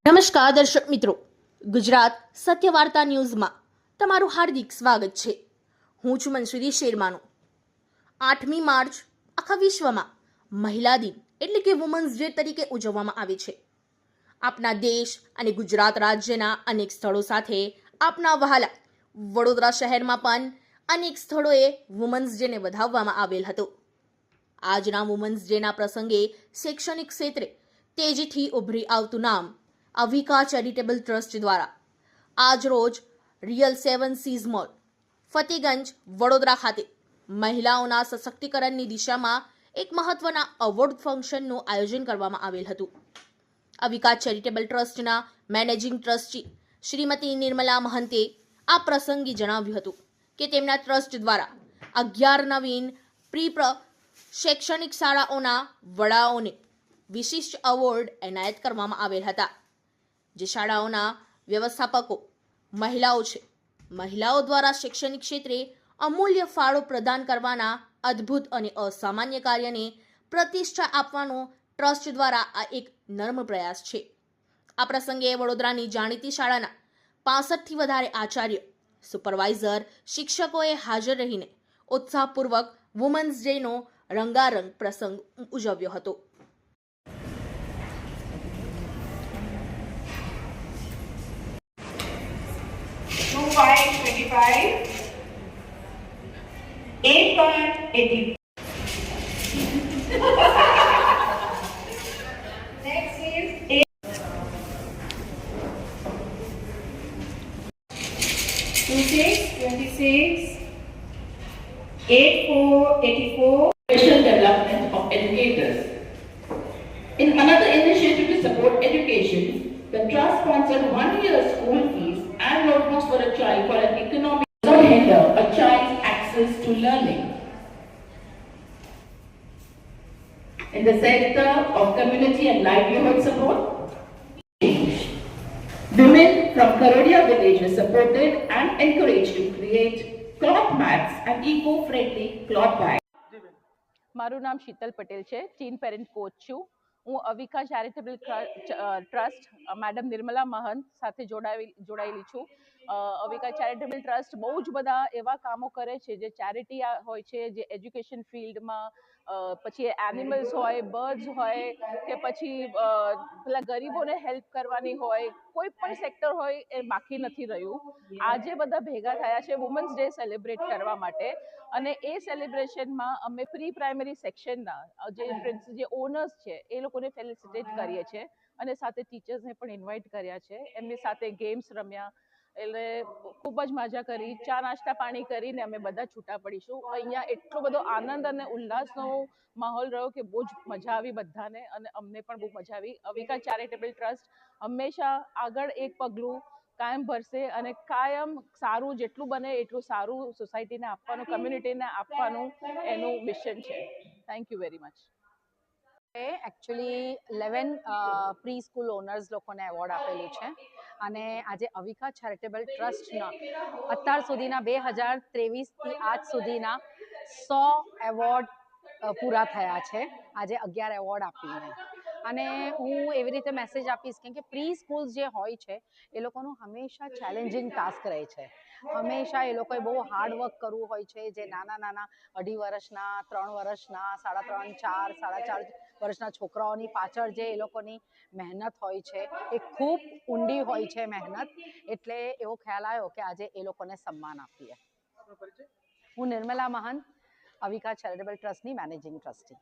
નમસ્કાર દર્શક મિત્રો, ગુજરાત સત્ય વાર્તા ન્યૂઝમાં તમારું હાર્દિક સ્વાગત છે। હું છું મનસુરી શેરમાનો। 8મી માર્ચ આખા વિશ્વમાં મહિલા દિન એટલે કે વુમન્સ ડે તરીકે ઉજવવામાં આવે છે। આપણા દેશ અને ગુજરાત રાજ્યના અનેક સ્થળો સાથે આપના વહાલા વડોદરા શહેરમાં પણ અનેક સ્થળોએ વુમન્સ ડેને વધાવવામાં આવેલ હતો। આજના વુમન્સ ડેના પ્રસંગે શૈક્ષણિક ક્ષેત્રે તેજીથી ઉભરી આવતું નામ અવિકા ચેરિટેબલ ટ્રસ્ટ દ્વારા આજ રોજ real 7 Seas Mall Fatehgunj Vadodara ખાતે મહિલાઓના સશક્તિકરણની દિશામાં એક મહત્વના અવોર્ડ ફંક્શનનું આયોજન કરવામાં આવેલ હતું। અવિકા ચેરિટેબલ ટ્રસ્ટના મેનેજિંગ ટ્રસ્ટી શ્રીમતી નિર્મલા મહંતે આ પ્રસંગે જણાવ્યું હતું કે તેમના ટ્રસ્ટ દ્વારા 11 નવીન શૈક્ષણિક શાળાઓના વડાઓને વિશિષ્ટ એવોર્ડ એનાયત કરવામાં આવેલ હતા, જે શાળાઓના વ્યવસ્થાપકો મહિલાઓ છે। મહિલાઓ દ્વારા શૈક્ષણિક ક્ષેત્રે અમૂલ્ય ફાળો પ્રદાન કરવાના અદ્ભુત અને અસામાન્ય કાર્યને પ્રતિષ્ઠા આપવાનો ટ્રસ્ટ દ્વારા આ એક નર્મ પ્રયાસ છે। આ પ્રસંગે વડોદરાની જાણીતી શાળાના 65થી વધારે આચાર્ય, સુપરવાઇઝર, શિક્ષકોએ હાજર રહીને ઉત્સાહપૂર્વક વુમન્સ ડેનો રંગારંગ પ્રસંગ ઉજવ્યો હતો। 2525 880 next is 2626 8484 Professional development of educators. In another initiative to support education, the trust sponsored 1 year school fees and notebooks for a child for an economic not hinder a child's access to learning. In the sector of community and livelihood support, women from Karodia village were supported and encouraged to create cloth mats and eco-friendly cloth bags. મારું નામ શીતલ પટેલ છે, tin parent coach છું। હું Avika charitable trust madam Nirmala મહંત સાથે જોડાયેલી છું। Avika charitable trust બહુ જ બધા એવા કામો કરે છે જે ચેરિટી હોય છે, જે એજ્યુકેશન ફિલ્ડમાં, પછી એનિમલ્સ હોય, બર્ડ્સ હોય કે પછી પેલા ગરીબોને હેલ્પ કરવાની હોય, કોઈ પણ સેક્ટર હોય એ બાકી નથી રહ્યું। આજે બધા ભેગા થયા છે વુમન્સ ડે સેલિબ્રેટ કરવા માટે, અને એ સેલિબ્રેશનમાં અમે પ્રી પ્રાઇમરી સેક્શનના જે ઓનર્સ છે એ લોકોને ફેલિસિટેટ કરીએ છીએ, અને સાથે ટીચર્સને પણ ઇન્વાઇટ કર્યા છે। એમની સાથે ગેમ્સ રમ્યા, એટલે ખૂબ જ મજા કરી, ચા નાસ્તા પાણી કરીને અમે બધા છૂટા પડીશું। અહીંયા એટલો બધો આનંદ અને ઉલ્લાસનો માહોલ રહ્યો કે બહુ જ મજા આવી બધાને, અને અમને પણ બહુ મજા આવી। અવિકા ચેરિટેબલ ટ્રસ્ટ હંમેશા આગળ એક પગલું કાયમ ભરશે, અને કાયમ સારું જેટલું બને એટલું સારું સોસાયટીને આપવાનું, કમ્યુનિટીને આપવાનું એનું મિશન છે। Thank you very much. Actually 11 preschool owners લોકોને એવોર્ડ આપેલું છે, અને આજે અવિકા ચેરિટેબલ ટ્રસ્ટના અત્યાર સુધીના 2023થી આજ સુધીના 100 એવોર્ડ પૂરા થયા છે, આજે 11 એવોર્ડ આપીને। અને હું એવી રીતે મેસેજ આપીશ કે પ્રી સ્કૂલ્સ જે હોય છે એ લોકોનું હંમેશા ચેલેન્જિંગ ટાસ્ક રહે છે। હંમેશા એ લોકોએ બહુ હાર્ડ વર્ક કરવું હોય છે। જે નાના 2.5 વર્ષના, 3 વર્ષના, 3.5, 4, 4.5 વર્ષના છોકરાઓની પાછળ જે એ લોકોની મહેનત હોય છે એ ખૂબ ઊંડી હોય છે મહેનત, એટલે એવો ખ્યાલ આવ્યો કે આજે એ લોકોને સન્માન આપીએ। હું નિર્મલા મહંત, અવિકા ચેરિટેબલ ટ્રસ્ટની મેનેજિંગ ટ્રસ્ટી।